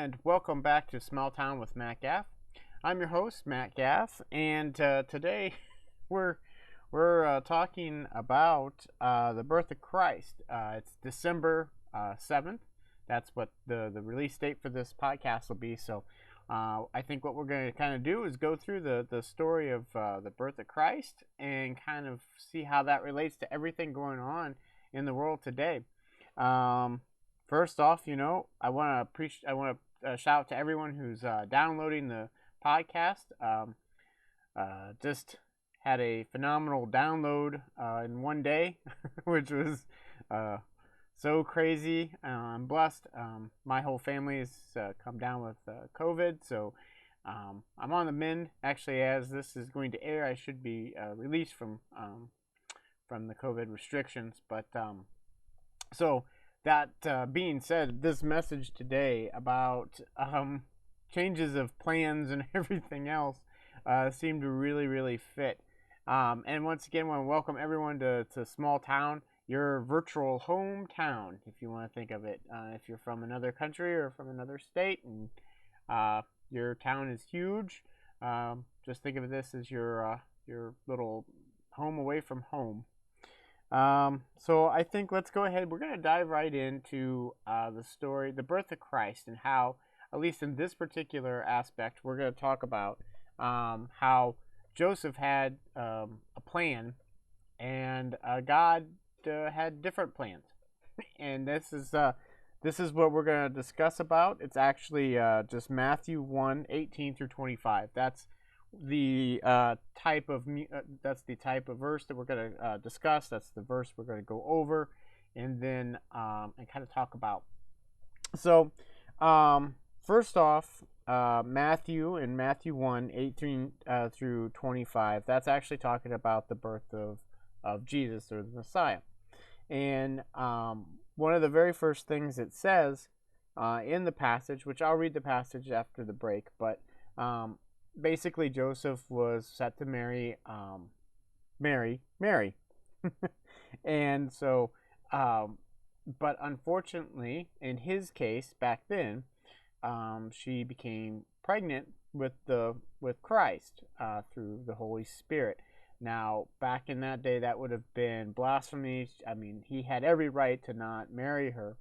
and welcome back to Small Town with Matt Gaff. I'm your host, Matt Gaff, and today we're talking about the birth of Christ. It's December 7th. That's what the release date for this podcast will be. So I think what we're going to kind of do is go through the story of the birth of Christ and kind of see how that relates to everything going on in the world today. First off, I want to shout out to everyone who's downloading the podcast. Just had a phenomenal download in one day, which was so crazy. I'm blessed. My whole family has come down with COVID, so I'm on the mend. Actually, as this is going to air, I should be released from the COVID restrictions. But so. That being said, this message today about changes of plans and everything else seemed to really fit. And once again, I want to welcome everyone to Small Town, your virtual hometown, if you want to think of it. If you're from another country or from another state and your town is huge, just think of this as your little home away from home. So I think let's go ahead. We're going to dive right into the story, the birth of Christ, and how, at least in this particular aspect, we're going to talk about how Joseph had a plan, and God had different plans. And this is what we're going to discuss about. It's actually just Matthew 1:18 through 25. That's the type of verse that we're going to discuss. That's the verse we're going to go over, and then and kind of talk about. So first off, Matthew 1:18 through 25. That's actually talking about the birth of Jesus, or the Messiah. And one of the very first things it says in the passage, which I'll read the passage after the break, but basically, Joseph was set to marry Mary. And so, but unfortunately, in his case, back then, she became pregnant with Christ through the Holy Spirit. Now, back in that day, that would have been blasphemy. I mean, he had every right to not marry her.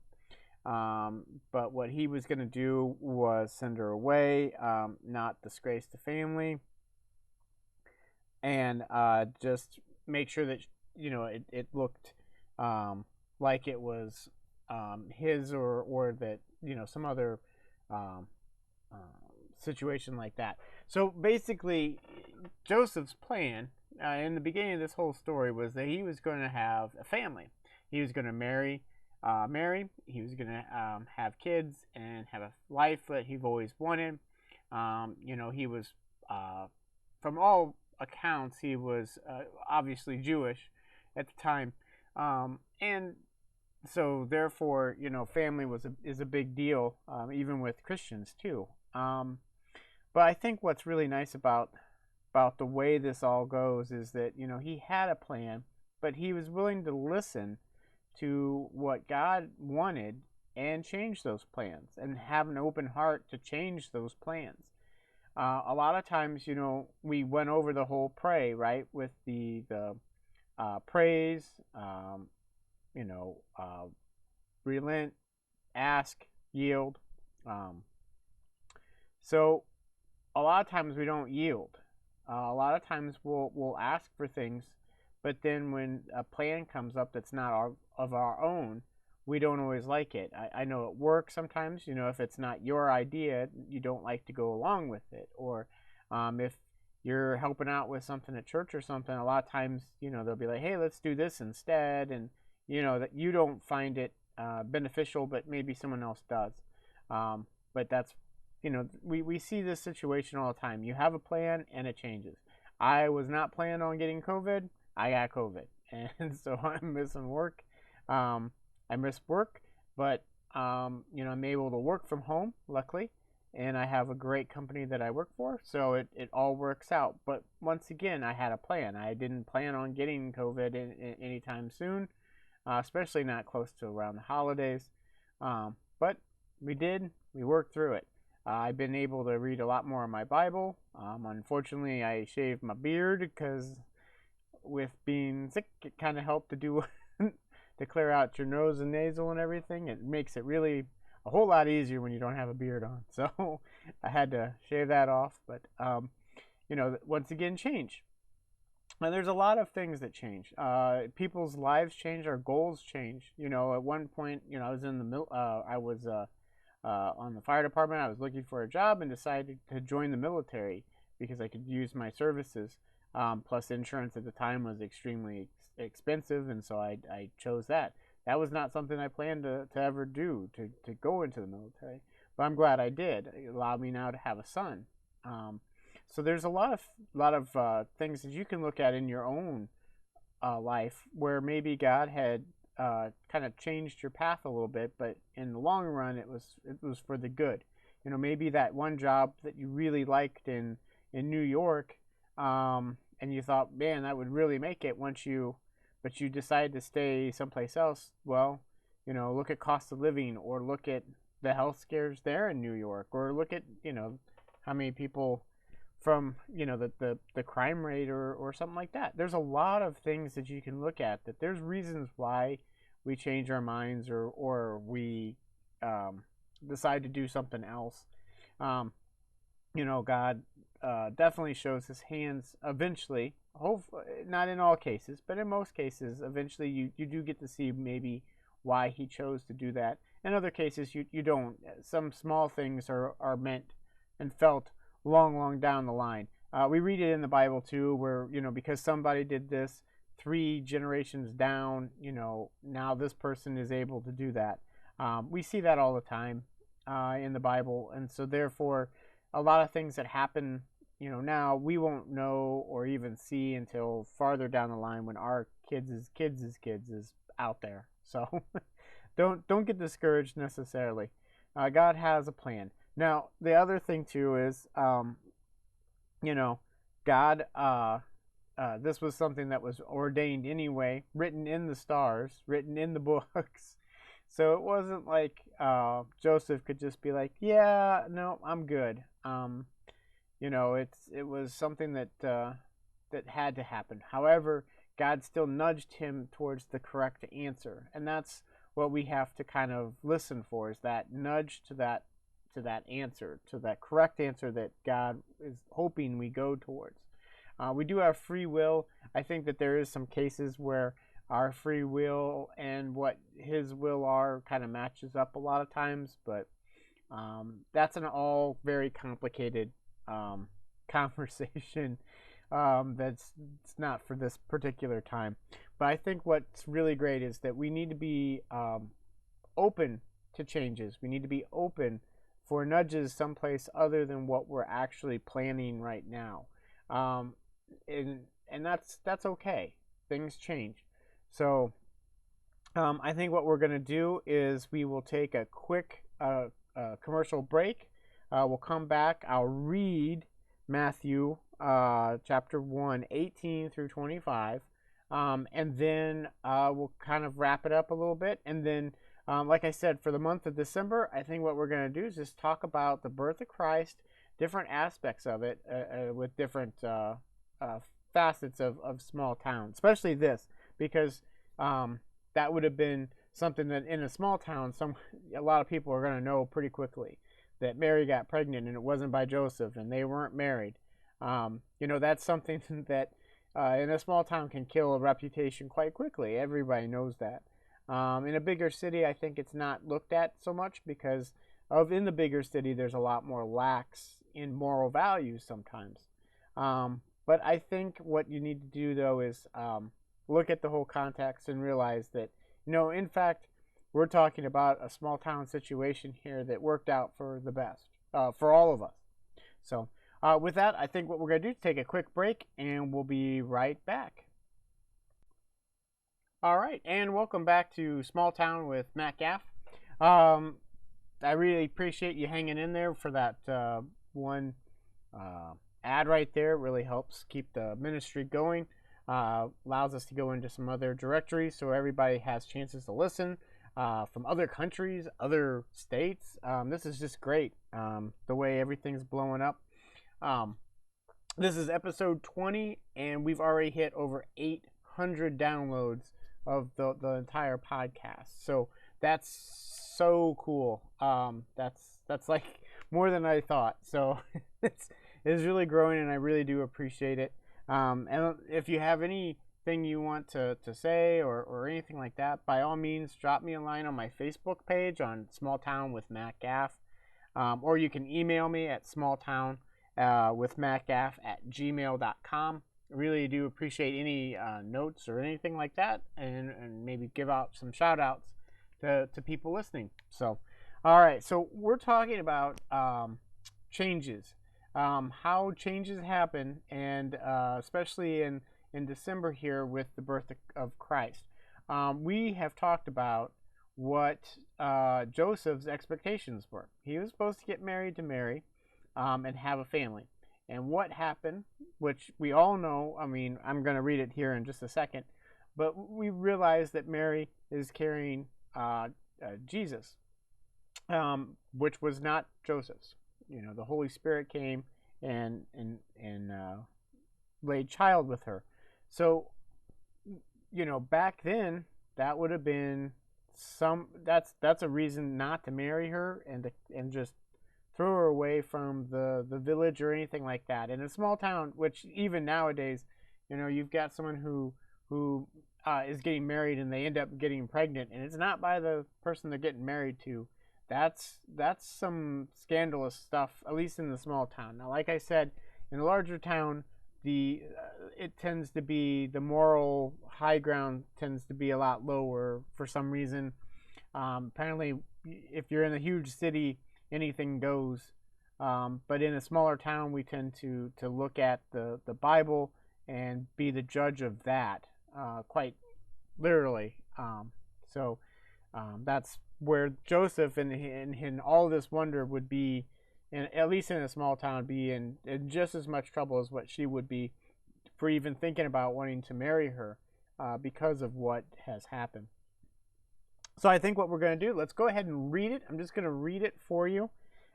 But what he was going to do was send her away, not disgrace the family, and just make sure that it looked like it was his, or that some other situation like that. So basically, Joseph's plan in the beginning of this whole story was that he was going to have a family. He was going to marry Mary. He was going to have kids and have a life that he've always wanted. He was, from all accounts, he was obviously Jewish at the time, and so therefore, family is a big deal, even with Christians too. But I think what's really nice about the way this all goes is that he had a plan, but he was willing to listen to what God wanted and change those plans, and have an open heart to change those plans. A lot of times, we went over the whole pray, right, with the praise, relent, ask, yield. So a lot of times we don't yield. A lot of times we'll ask for things, but then when a plan comes up that's not of our own, we don't always like it. I know it works sometimes. If it's not your idea, you don't like to go along with it. Or if you're helping out with something at church or something, a lot of times, they'll be like, hey, let's do this instead. And, that you don't find it beneficial, but maybe someone else does. But that's, we see this situation all the time. You have a plan and it changes. I was not planning on getting COVID. I got COVID. And so I'm missing work. I missed work, but I'm able to work from home, luckily, and I have a great company that I work for, so it all works out. But once again, I had a plan. I didn't plan on getting COVID anytime soon, especially not close to around the holidays. But we did. We worked through it. I've been able to read a lot more of my Bible. Unfortunately, I shaved my beard because with being sick, it kind of helped to do to clear out your nose and nasal and everything. It makes it really a whole lot easier when you don't have a beard on. So I had to shave that off. But once again, change. Now, there's a lot of things that change. People's lives change. Our goals change. At one point, I was in the I was on the fire department. I was looking for a job and decided to join the military because I could use my services. Plus, insurance at the time was extremely expensive, and so I chose that. That was not something I planned to ever do, to go into the military. But I'm glad I did. It allowed me now to have a son. So there's a lot of things that you can look at in your own life where maybe God had kind of changed your path a little bit, but in the long run, it was for the good. Maybe that one job that you really liked in New York, and you thought, man, that would really make it but you decide to stay someplace else. Well, look at cost of living, or look at the health scares there in New York, or look at how many people from the crime rate or something like that. There's a lot of things that you can look at, that there's reasons why we change our minds or we decide to do something else. God definitely shows his hands eventually. Hopefully, not in all cases, but in most cases, eventually you do get to see maybe why he chose to do that. In other cases, you don't. Some small things are meant and felt long down the line. We read it in the Bible too, where because somebody did this 3 generations down, now this person is able to do that. We see that all the time in the Bible, and so therefore, a lot of things that happen, now we won't know or even see until farther down the line when our kids' is out there. So don't get discouraged necessarily. God has a plan. Now, the other thing too is, God, this was something that was ordained anyway, written in the stars, written in the books. So it wasn't like Joseph could just be like, yeah, no, I'm good. It was something that had to happen. However, God still nudged him towards the correct answer, and that's what we have to kind of listen for, is that nudge to that answer, to that correct answer that God is hoping we go towards. We do have free will. I think that there is some cases where our free will and what his will are kind of matches up a lot of times, but that's an all very complicated conversation that's not for this particular time. But I think what's really great is that we need to be open to changes. We need to be open for nudges someplace other than what we're actually planning right now, and that's okay. Things change. So I think what we're going to do is we will take a quick commercial break. We'll come back. I'll read Matthew chapter 1, 18 through 25, and then we'll kind of wrap it up a little bit. And then, like I said, for the month of December, I think what we're going to do is just talk about the birth of Christ, different aspects of it, with different facets of small town, especially this, because that would have been something that in a small town, a lot of people are going to know pretty quickly, that Mary got pregnant and it wasn't by Joseph and they weren't married. That's something that in a small town can kill a reputation quite quickly. Everybody knows that. In a bigger city, I think it's not looked at so much because in the bigger city, there's a lot more lax in moral values sometimes. But I think what you need to do, though, is look at the whole context and realize that, in fact, we're talking about a small town situation here that worked out for the best, for all of us. So with that, I think what we're going to do is take a quick break, and we'll be right back. All right, and welcome back to Small Town with Matt Gaff. I really appreciate you hanging in there for that one ad right there. It really helps keep the ministry going. Allows us to go into some other directories so everybody has chances to listen. from other countries, other states. This is just great. The way everything's blowing up. Um, this is episode 20, and we've already hit over 800 downloads of the entire podcast. So that's so cool. That's like more than I thought. So it's really growing, and I really do appreciate it. And if you have anything you want to say or anything like that, by all means, drop me a line on my Facebook page on Small Town with Matt Gaff, or you can email me at smalltown with mattgaff@gmail.com. Really do appreciate any notes or anything like that, and maybe give out some shout outs to people listening. So, all right, so we're talking about changes, how changes happen, and especially in December here with the birth of Christ. We have talked about what Joseph's expectations were. He was supposed to get married to Mary and have a family. And what happened, which we all know, I mean, I'm going to read it here in just a second, but we realize that Mary is carrying Jesus, which was not Joseph's. You know, the Holy Spirit came and laid child with her. So, you know, back then, that would have been that's a reason not to marry her and just throw her away from the village or anything like that. In a small town, which even nowadays, you know, you've got someone who is getting married and they end up getting pregnant, and it's not by the person they're getting married to. That's some scandalous stuff, at least in the small town. Now, like I said, in a larger town, it tends to be the moral high ground tends to be a lot lower for some reason. Apparently, if you're in a huge city, anything goes. But in a smaller town, we tend to look at the Bible and be the judge of that, quite literally. So that's where Joseph and all this wonder would be, at least in a small town, be in just as much trouble as what she would be for even thinking about wanting to marry her because of what has happened. So I think what we're going to do, let's go ahead and read it. I'm just going to read it for you,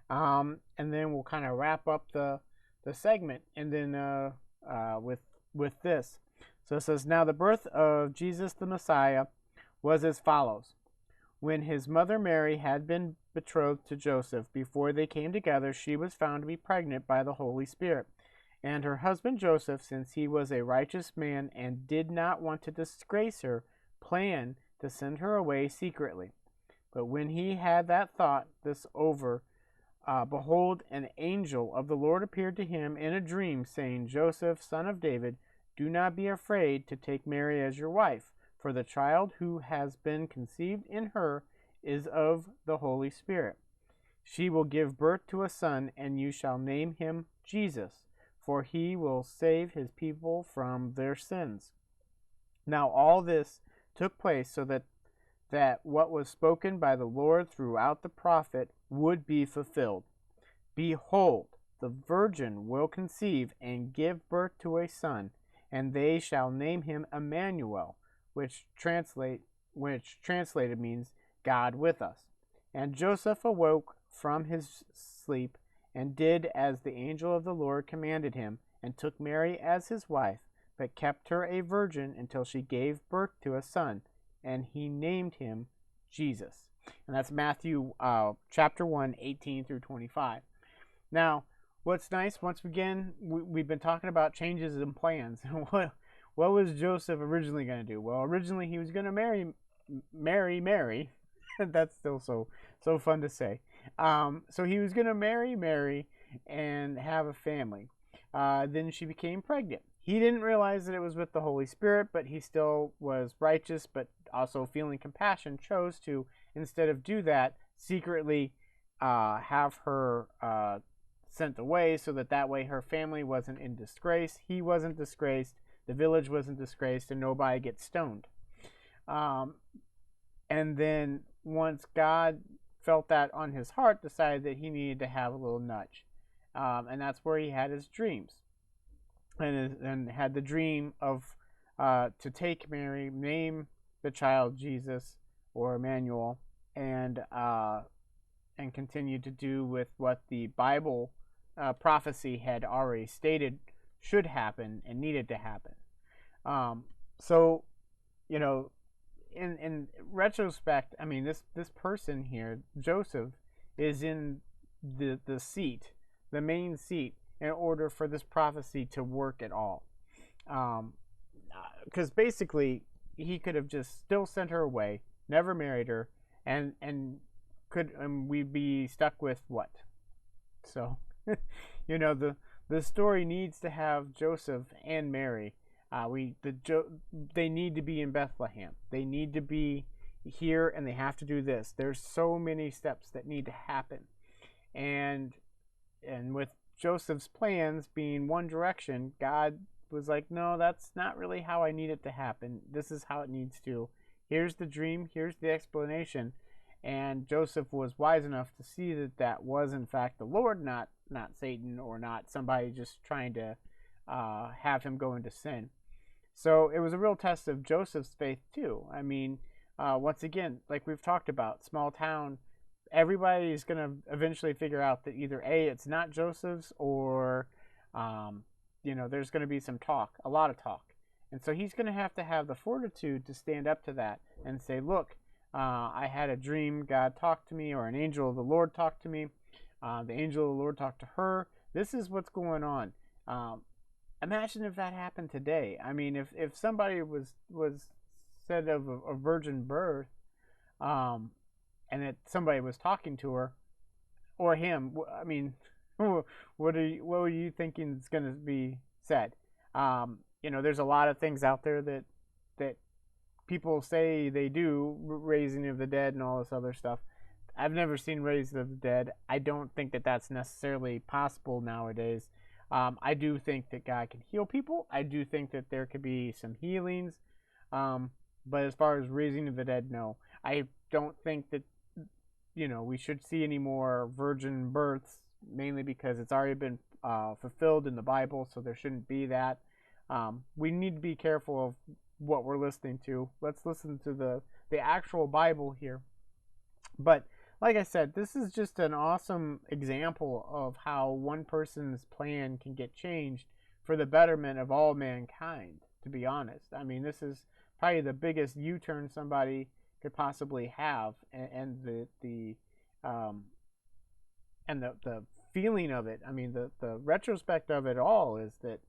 and then we'll kind of wrap up the segment, and then with this. So it says, "Now the birth of Jesus the Messiah was as follows. When his mother Mary had been betrothed to Joseph, before they came together, she was found to be pregnant by the Holy Spirit. And her husband Joseph, since he was a righteous man and did not want to disgrace her, planned to send her away secretly. But when he had that thought this over, behold, an angel of the Lord appeared to him in a dream, saying, Joseph, son of David, do not be afraid to take Mary as your wife, for the child who has been conceived in her is of the Holy Spirit. She will give birth to a son, and you shall name him Jesus, for he will save his people from their sins. Now all this took place so that what was spoken by the Lord throughout the prophet would be fulfilled. Behold, the virgin will conceive and give birth to a son, and they shall name him Immanuel, which translated means God with us. And Joseph awoke from his sleep and did as the angel of the Lord commanded him, and took Mary as his wife, but kept her a virgin until she gave birth to a son, and he named him Jesus." And that's Matthew chapter 1, 18 through 25. Now, what's nice, once again, we've been talking about changes in plans. What was Joseph originally going to do? Well, originally he was going to marry Mary. That's still so fun to say. So he was going to marry Mary and have a family. Then she became pregnant. He didn't realize that it was with the Holy Spirit, but he still was righteous, but also feeling compassion, chose to, instead of do that, secretly have her sent away, so that way her family wasn't in disgrace. He wasn't disgraced. The village wasn't disgraced, and nobody gets stoned. And then once God felt that on his heart, decided that he needed to have a little nudge. And that's where he had his dreams. And had the dream of to take Mary, name the child Jesus, or Emmanuel, and continued to do with what the Bible prophecy had already stated should happen and needed to happen. So, you know, in retrospect, I mean, this person here, Joseph, is in the seat, the main seat, in order for this prophecy to work at all. Because basically, he could have just still sent her away, never married her, and we'd be stuck with what? So, you know, the story needs to have Joseph and Mary. They need to be in Bethlehem. They need to be here, and they have to do this. There's so many steps that need to happen, and with Joseph's plans being one direction, God was like, no, that's not really how I need it to happen. This is how it needs to. Here's the dream. Here's the explanation. And Joseph was wise enough to see that that was in fact the Lord, not Satan, or not somebody just trying to have him go into sin. So it was a real test of Joseph's faith too. I mean, once again, like we've talked about, small town, everybody is going to eventually figure out that either A, it's not Joseph's, or there's going to be some talk, a lot of talk. And so he's going to have the fortitude to stand up to that and say, look, I had a dream, God talked to me, or an angel of the Lord talked to me. The angel of the Lord talked to her. This is what's going on. Imagine if that happened today. I mean, if somebody was said of a virgin birth, and that somebody was talking to her, or him, I mean, what were you thinking is going to be said? There's a lot of things out there that people say they do, raising of the dead and all this other stuff. I've never seen raising of the dead. I don't think that that's necessarily possible nowadays. I do think that God can heal people. I do think that there could be some healings. But as far as raising of the dead, no. I don't think that, we should see any more virgin births, mainly because it's already been fulfilled in the Bible, so there shouldn't be that. We need to be careful of what we're listening to. Let's listen to the actual Bible here. But like I said, this is just an awesome example of how one person's plan can get changed for the betterment of all mankind, to be honest. I mean, this is probably the biggest U-turn somebody could possibly have, and the feeling of it. I mean, the retrospect of it all is that,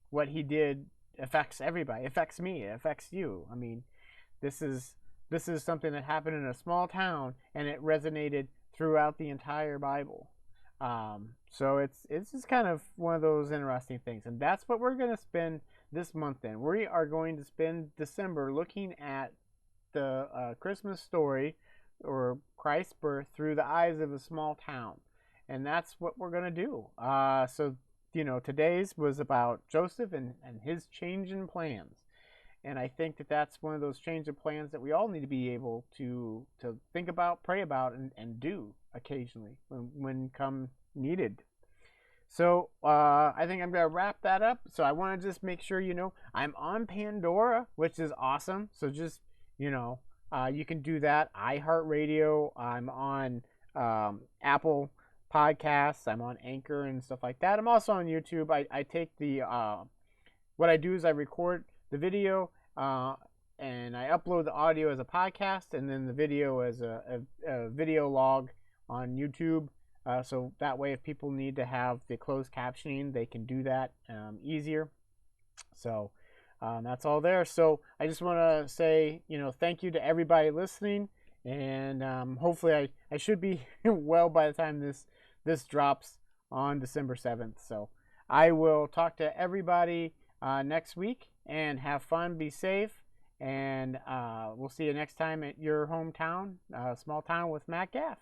what he did affects everybody. It affects me. It affects you. I mean, this is something that happened in a small town, and it resonated throughout the entire Bible. So it's just kind of one of those interesting things, and that's what we're going to spend this month in. We are going to spend December looking at the Christmas story, or Christ's birth, through the eyes of a small town, and that's what we're going to do. So today's was about Joseph and his change in plans. And I think that that's one of those change of plans that we all need to be able to think about, pray about, and do occasionally when come needed. So I think I'm going to wrap that up. So I want to just make sure I'm on Pandora, which is awesome. So just, you can do that. iHeartRadio. I'm on Apple Podcasts. I'm on Anchor and stuff like that. I'm also on YouTube. I take what I do is I record the video, and I upload the audio as a podcast, and then the video as a video log on YouTube. So that way, if people need to have the closed captioning, they can do that easier. So that's all there. So I just want to say, thank you to everybody listening, and hopefully I should be well by the time this drops on December 7th. So I will talk to everybody next week, and have fun, be safe, and we'll see you next time at your hometown, Small Town with Matt Gaff.